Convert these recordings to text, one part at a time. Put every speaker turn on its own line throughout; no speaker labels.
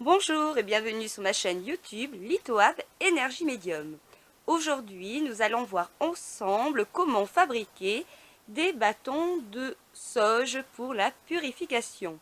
Bonjour et bienvenue sur ma chaîne YouTube Lithoab Énergie Médium. Aujourd'hui, nous allons voir ensemble comment fabriquer des bâtons de sauge pour la purification.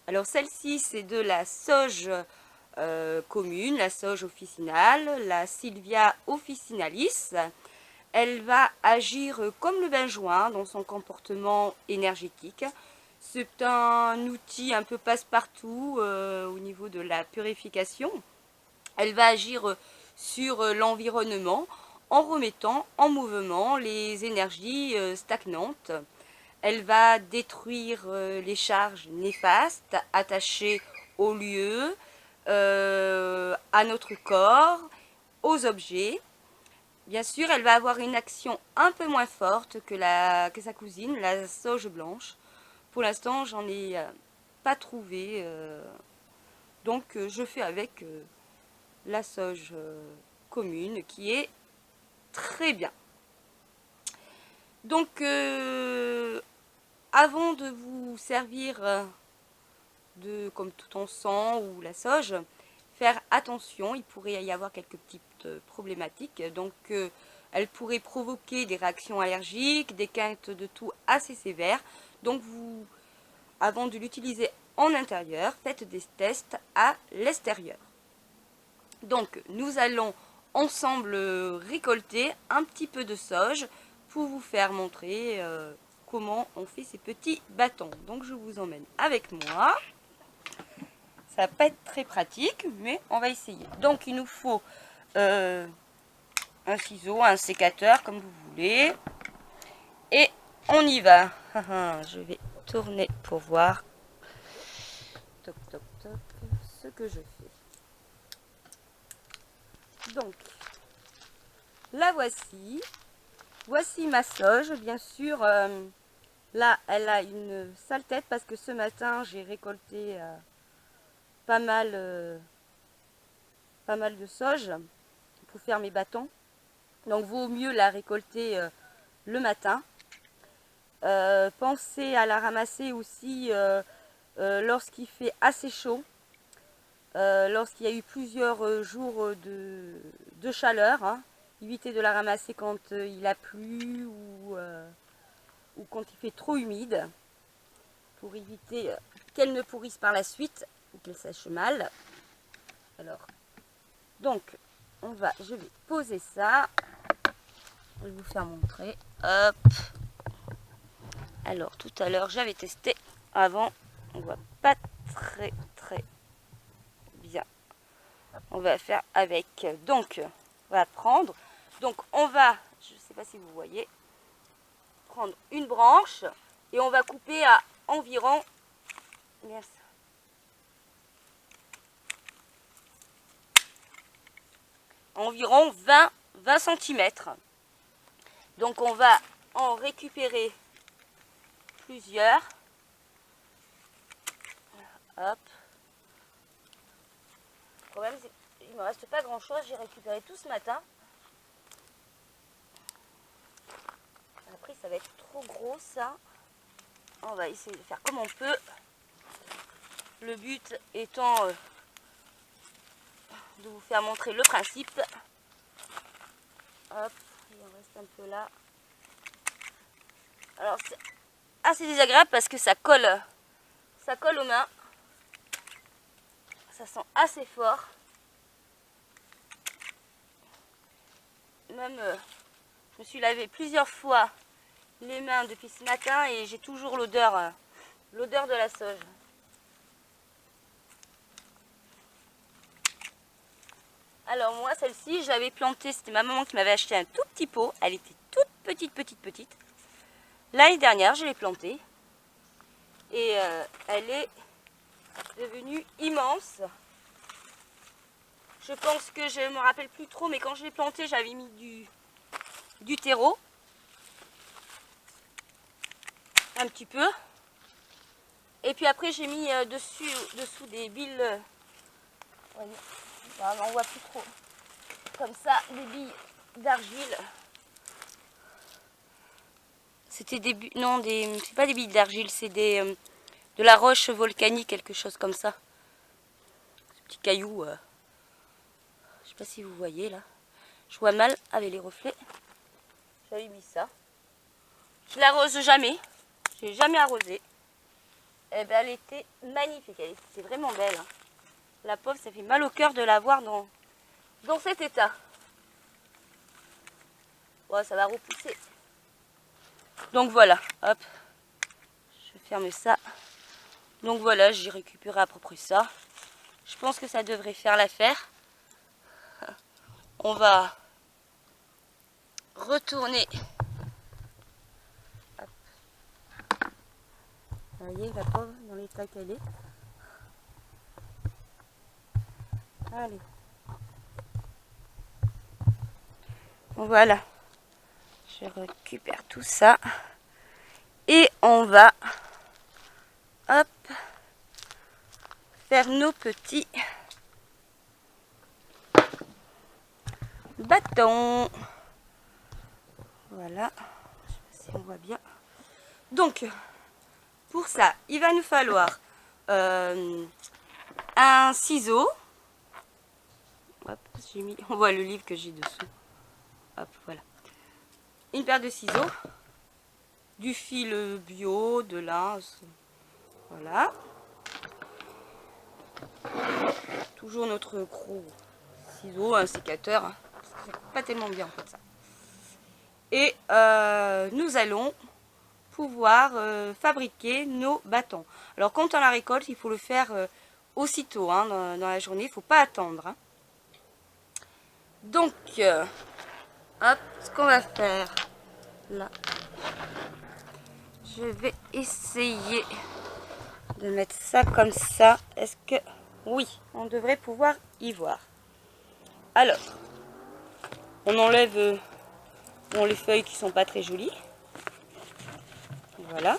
Alors celle-ci, c'est de la sauge commune, la sauge officinale, la Sylvia officinalis. Elle va agir comme le benjoin dans son comportement énergétique. C'est un outil un peu passe-partout au niveau de la purification. Elle va agir sur l'environnement en remettant en mouvement les énergies stagnantes. Elle va détruire les charges néfastes attachées au lieu, à notre corps, aux objets. Bien sûr, elle va avoir une action un peu moins forte que sa cousine, la sauge blanche. Pour l'instant, j'en ai pas trouvé, donc je fais avec la sauge commune qui est très bien. Donc, avant de vous servir comme tout encens ou la sauge, faire attention, il pourrait y avoir quelques petites problématiques. Donc, elle pourrait provoquer des réactions allergiques, des quintes de toux assez sévères. Donc, avant de l'utiliser en intérieur, faites des tests à l'extérieur. Donc, nous allons ensemble récolter un petit peu de sauge pour vous faire montrer comment on fait ces petits bâtons. Donc, je vous emmène avec moi. Ça va pas être très pratique, mais on va essayer. Donc, il nous faut un ciseau, un sécateur, comme vous voulez. Et on y va. Je vais tourner pour voir. Toc, toc, toc, ce que je fais. Donc, la voici. Voici ma sauge. Bien sûr, là, elle a une sale tête parce que ce matin, j'ai récolté pas mal de sauge pour faire mes bâtons. Donc, vaut mieux la récolter le matin. Pensez à la ramasser aussi lorsqu'il fait assez chaud. Lorsqu'il y a eu plusieurs jours de chaleur, hein. Évitez de la ramasser quand il a plu ou quand il fait trop humide, pour éviter qu'elle ne pourrisse par la suite ou qu'elle sèche mal. Alors, donc, je vais poser ça. Je vais vous faire montrer. Hop. Alors, tout à l'heure, j'avais testé. Avant, on voit pas très bien. On va faire avec. Donc, on va prendre. Donc, on va, je ne sais pas si vous voyez, prendre une branche et on va couper à environ, environ 20 cm. Donc, on va en récupérer plusieurs. Hop. Le problème, c'est qu'il ne me reste pas grand chose. J'ai récupéré tout ce matin. Après, ça va être trop gros, ça. On va essayer de faire comme on peut. Le but étant de vous faire montrer le principe. Hop, il en reste un peu là. Alors, c'est assez désagréable parce que ça colle aux mains. Ça sent assez fort. Même, je me suis lavé plusieurs fois les mains depuis ce matin et j'ai toujours l'odeur de la sauge. Alors moi, celle-ci, je l'avais plantée, c'était ma maman qui m'avait acheté un tout petit pot. Elle était toute petite. L'année dernière, je l'ai plantée et elle est devenue immense. Je pense que je ne me rappelle plus trop, mais quand je l'ai plantée, j'avais mis du terreau. Un petit peu. Et puis après, j'ai mis dessous des billes. On voit plus trop. Comme ça, des billes d'argile. C'était des billes. Non, c'est pas des billes d'argile, c'est de la roche volcanique, quelque chose comme ça. petits cailloux. Je sais pas si vous voyez là. Je vois mal avec les reflets. J'avais mis ça. Je l'arrose jamais. Je l'ai jamais arrosé. Et ben elle était magnifique. Elle était vraiment belle. Hein. La pauvre, ça fait mal au cœur de la voir dans cet état. Bon, ça va repousser. Donc voilà, hop. Je ferme ça. Donc voilà, j'ai récupéré à peu près ça. Je pense que ça devrait faire l'affaire. On va retourner. Hop. Vous voyez la pauvre dans l'état qu'elle est. Allez. Voilà. Je récupère tout ça. Et on va hop, faire nos petits bâtons. Voilà. Je sais pas si on voit bien. Donc, pour ça, il va nous falloir un ciseau. Hop, j'ai mis, on voit le livre que j'ai dessous. Hop, voilà. Une paire de ciseaux. Du fil bio, de lin. Voilà. Toujours notre gros ciseau, un sécateur. Hein, parce que ça coupe pas tellement bien en fait ça. Et nous allons pouvoir fabriquer nos bâtons. Alors quand on la récolte, il faut le faire aussitôt hein, dans la journée. Il ne faut pas attendre. Hein. Donc, hop, ce qu'on va faire là. Je vais essayer de mettre ça comme ça. Est-ce que... Oui, on devrait pouvoir y voir. Alors, on enlève les feuilles qui sont pas très jolies. Voilà.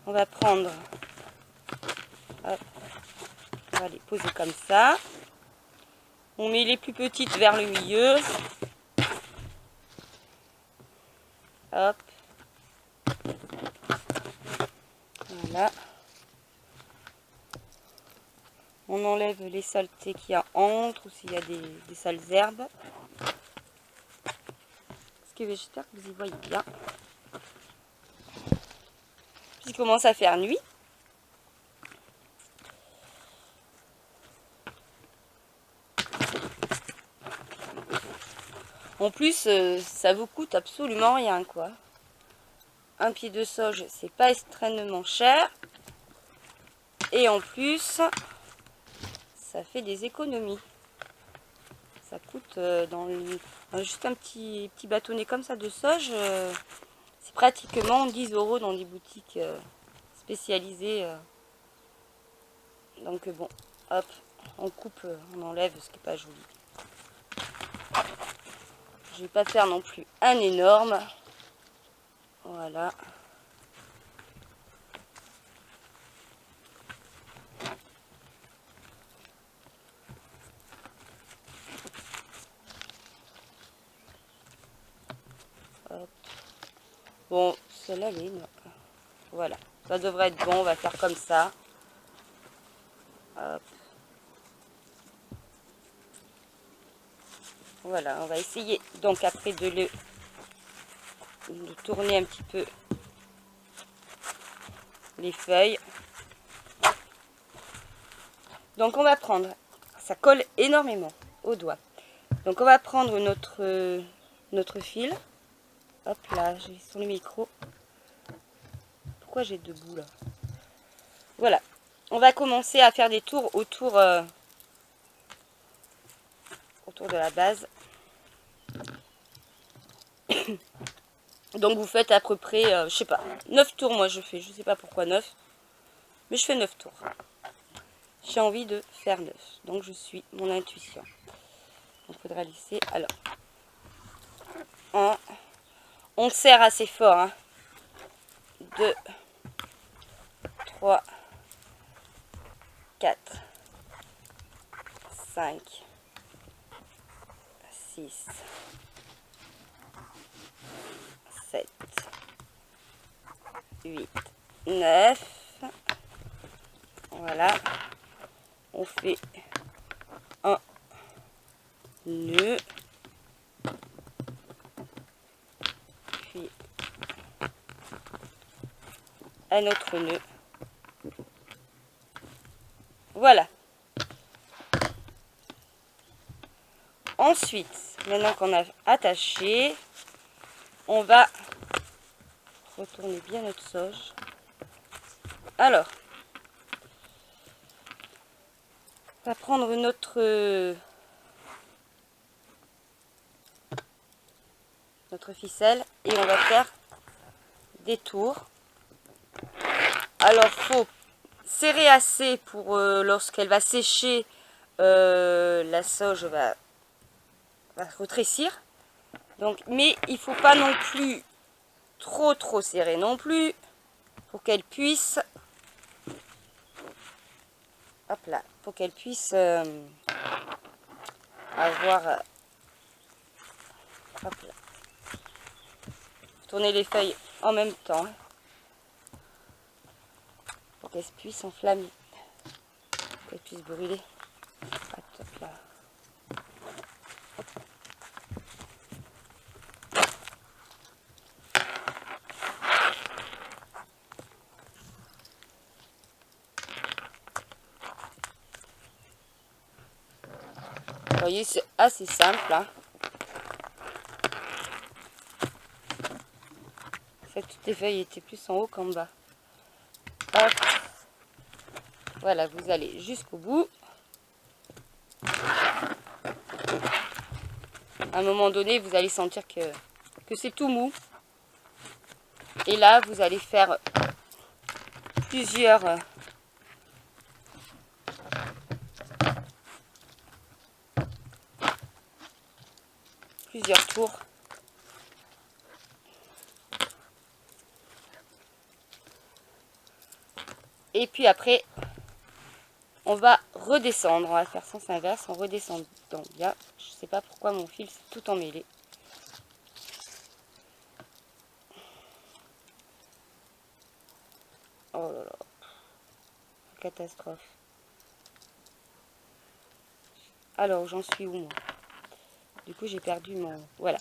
On va prendre... Hop, on va les poser comme ça. On met les plus petites vers le milieu. Hop. Voilà. On enlève les saletés qu'il y a entre ou s'il y a des sales herbes. Ce que j'espère que vous y voyez bien. Puis il commence à faire nuit. En plus, ça vous coûte absolument rien quoi. Un pied de sauge, c'est pas extrêmement cher. Et en plus, ça fait des économies. Ça coûte juste un petit bâtonnet comme ça de sauge. C'est pratiquement 10 € dans des boutiques spécialisées. Donc bon, hop, on coupe, on enlève ce qui n'est pas joli. Je vais pas faire non plus un énorme. Voilà. Hop. Bon, celle-là, elle est énorme. Voilà, ça devrait être bon, on va faire comme ça. Hop. Voilà, on va essayer donc après de tourner un petit peu les feuilles. Donc on va prendre, ça colle énormément au doigt. Donc on va prendre notre fil. Hop là, j'ai sur le micro. Pourquoi j'ai deux bouts là? Voilà, on va commencer à faire des tours autour de la base. Donc vous faites à peu près, je sais pas, 9 tours moi je fais, je sais pas pourquoi 9, mais je fais 9 tours. J'ai envie de faire 9, donc je suis mon intuition. Donc il faudra lisser, alors, on serre assez fort, hein. 2, 3, 4, 5, 6, 7, 8, 9. Voilà. On fait nœud. Puis un autre nœud. Voilà. Ensuite, maintenant qu'on a attaché, on va retourner bien notre sauge. Alors, on va prendre notre ficelle et on va faire des tours. Alors, faut serrer assez pour lorsqu'elle va sécher, la sauge va retrécir. Donc, mais il faut pas non plus trop serrer non plus pour qu'elle puisse, hop là, pour qu'elle puisse avoir, hop là, tourner les feuilles en même temps pour qu'elle puisse enflammer, pour qu'elle puisse brûler. Hop là. Vous voyez, c'est assez simple. Hein. En fait, toutes les feuilles étaient plus en haut qu'en bas. Hop. Voilà, vous allez jusqu'au bout. À un moment donné, vous allez sentir que c'est tout mou. Et là, vous allez faire plusieurs tours. Et puis après, on va redescendre. On va faire sens inverse en redescendant bien. Je sais pas pourquoi mon fil s'est tout emmêlé. Oh là là. Catastrophe. Alors, j'en suis où moi? Du coup, j'ai perdu mon... Voilà.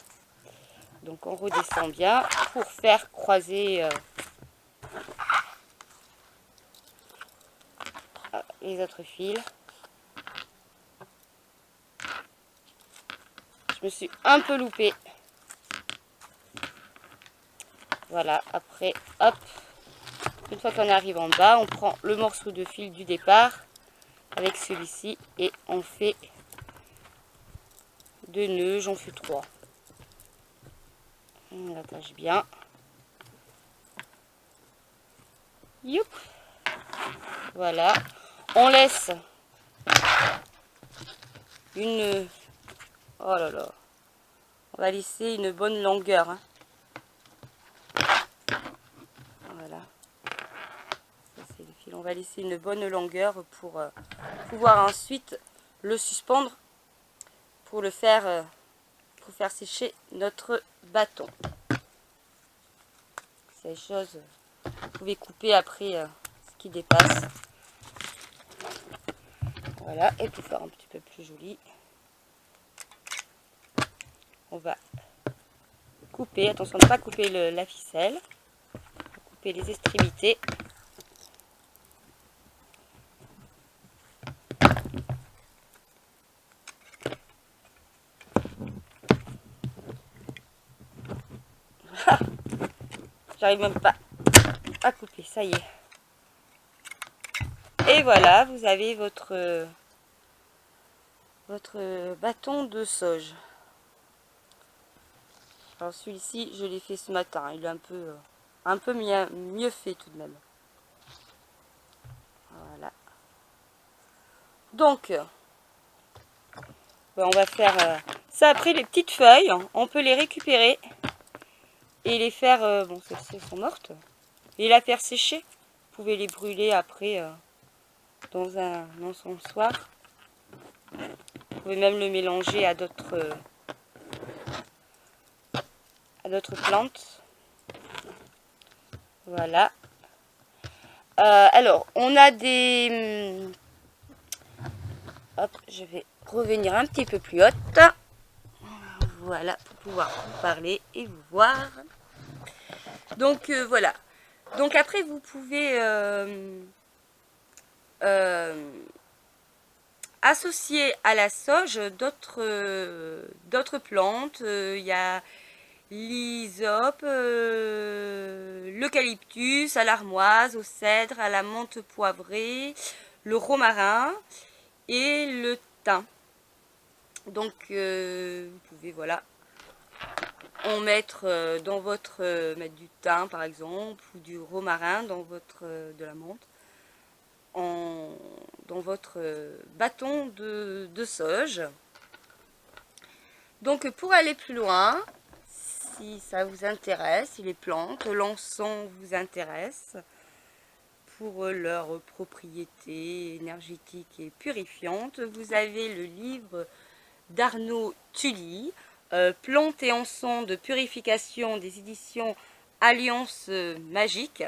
Donc, on redescend bien pour faire croiser les autres fils. Je me suis un peu loupée. Voilà, après, hop. Une fois qu'on arrive en bas, on prend le morceau de fil du départ avec celui-ci et on fait 2 nœuds, j'en fais 3. On l'attache bien. Youp. Voilà. On laisse une... Oh là là. On va laisser une bonne longueur. Hein. Voilà. Ça, c'est le fil. On va laisser une bonne longueur pour pouvoir ensuite le suspendre pour le faire... pour faire sécher notre bâton. Ces choses, vous pouvez couper après ce qui dépasse. Voilà, et pour faire un petit peu plus joli, on va couper. Attention de ne pas couper la ficelle. On va couper les extrémités. J'arrive même pas à couper, ça y est. Et voilà, vous avez votre bâton de sauge. Alors celui-ci, je l'ai fait ce matin. Il est un peu mieux fait tout de même. Voilà. Donc, on va faire ça après. Les petites feuilles, on peut les récupérer et les faire, bon, celles-ci sont mortes, et la faire sécher. Vous pouvez les brûler après dans un encensoir. Vous pouvez même le mélanger à d'autres plantes. Voilà. Alors, on a des... Hop, je vais revenir un petit peu plus haute. Voilà, pour pouvoir vous parler et vous voir. Donc voilà. Donc après, vous pouvez associer à la sauge d'autres plantes. Il y a l'hysope, l'eucalyptus, à l'armoise, au cèdre, à la menthe poivrée, le romarin et le thym. Donc vous pouvez voilà en mettre dans votre mettre du thym par exemple ou du romarin dans votre de la menthe dans votre bâton de sauge. Donc pour aller plus loin, si ça vous intéresse, si les plantes, l'encens vous intéresse pour leurs propriétés énergétiques et purifiantes, vous avez le livre d'Arnaud Tully, Plantes et encens de purification des éditions Alliance Magique.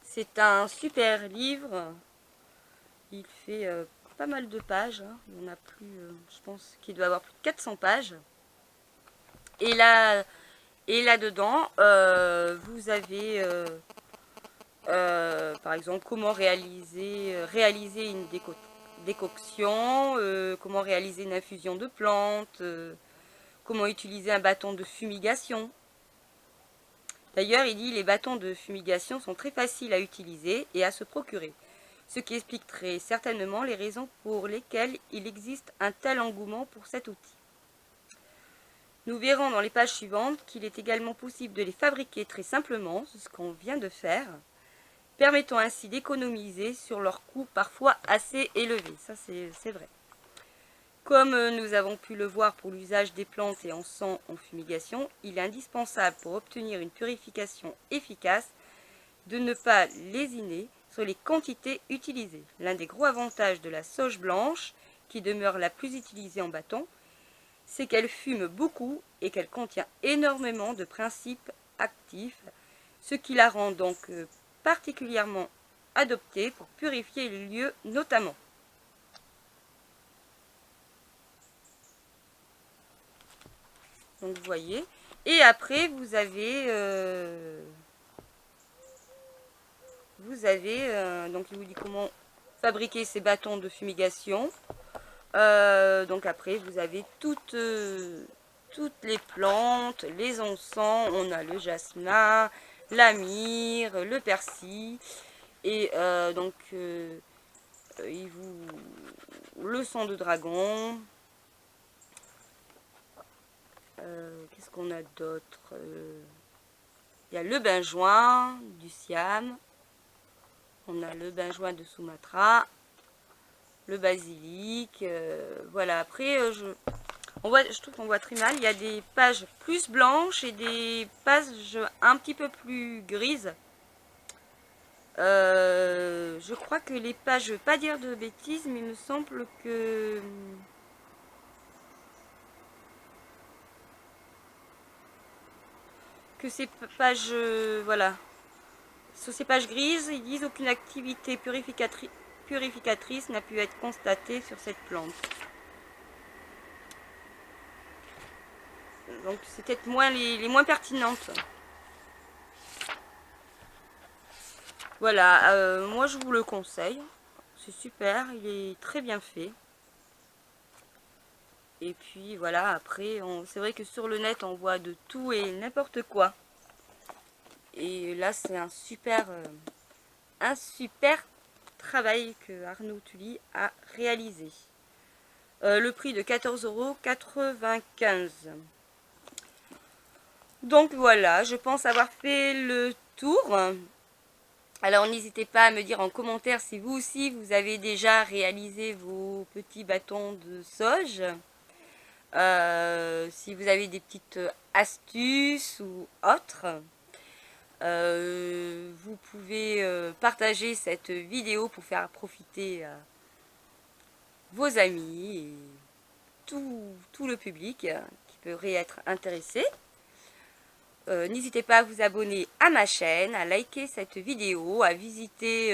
C'est un super livre, il fait pas mal de pages, hein. Il y en a plus, je pense qu'il doit avoir plus de 400 pages. Et là-dedans, vous avez par exemple comment réaliser une décoction, comment réaliser une infusion de plantes, comment utiliser un bâton de fumigation. D'ailleurs, il dit les bâtons de fumigation sont très faciles à utiliser et à se procurer, ce qui expliquerait certainement les raisons pour lesquelles il existe un tel engouement pour cet outil. Nous verrons dans les pages suivantes qu'il est également possible de les fabriquer très simplement, c'est ce qu'on vient de faire, permettant ainsi d'économiser sur leurs coûts parfois assez élevés. Ça, c'est vrai. Comme nous avons pu le voir pour l'usage des plantes et encens en fumigation, il est indispensable pour obtenir une purification efficace de ne pas lésiner sur les quantités utilisées. L'un des gros avantages de la sauge blanche, qui demeure la plus utilisée en bâton, c'est qu'elle fume beaucoup et qu'elle contient énormément de principes actifs, ce qui la rend donc particulièrement adoptée pour purifier les lieux notamment. Donc vous voyez, et après vous avez donc il vous dit comment fabriquer ces bâtons de fumigation. Donc après vous avez toutes les plantes, les encens, on a le jasmin, la myrrhe, le persil, et donc le sang de dragon. Qu'est-ce qu'on a d'autre? Il y a le benjoin du Siam, on a le benjoin de Sumatra, le basilic, voilà. Après je trouve qu'on voit très mal, il y a des pages plus blanches et des pages un petit peu plus grises. Je crois que les pages, je ne veux pas dire de bêtises, mais il me semble que ces pages, voilà, sur ces pages grises, ils disent aucune activité purificatrice n'a pu être constatée sur cette plante. Donc c'est peut-être moins les moins pertinentes. Voilà, moi je vous le conseille, c'est super, il est très bien fait. Et puis voilà, après, c'est vrai que sur le net, on voit de tout et n'importe quoi. Et là, c'est un super travail que Arnaud Tully a réalisé. Le prix de 14,95 €. Donc voilà, je pense avoir fait le tour. Alors n'hésitez pas à me dire en commentaire si vous aussi vous avez déjà réalisé vos petits bâtons de sauge. Si vous avez des petites astuces ou autres. Vous pouvez partager cette vidéo pour faire profiter vos amis et tout le public qui pourrait être intéressé. N'hésitez pas à vous abonner à ma chaîne, à liker cette vidéo, à visiter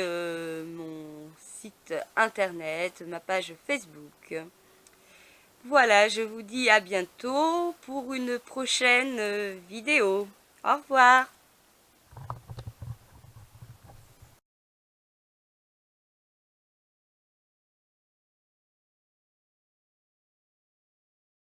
mon site internet, ma page Facebook. Voilà, je vous dis à bientôt pour une prochaine vidéo. Au revoir.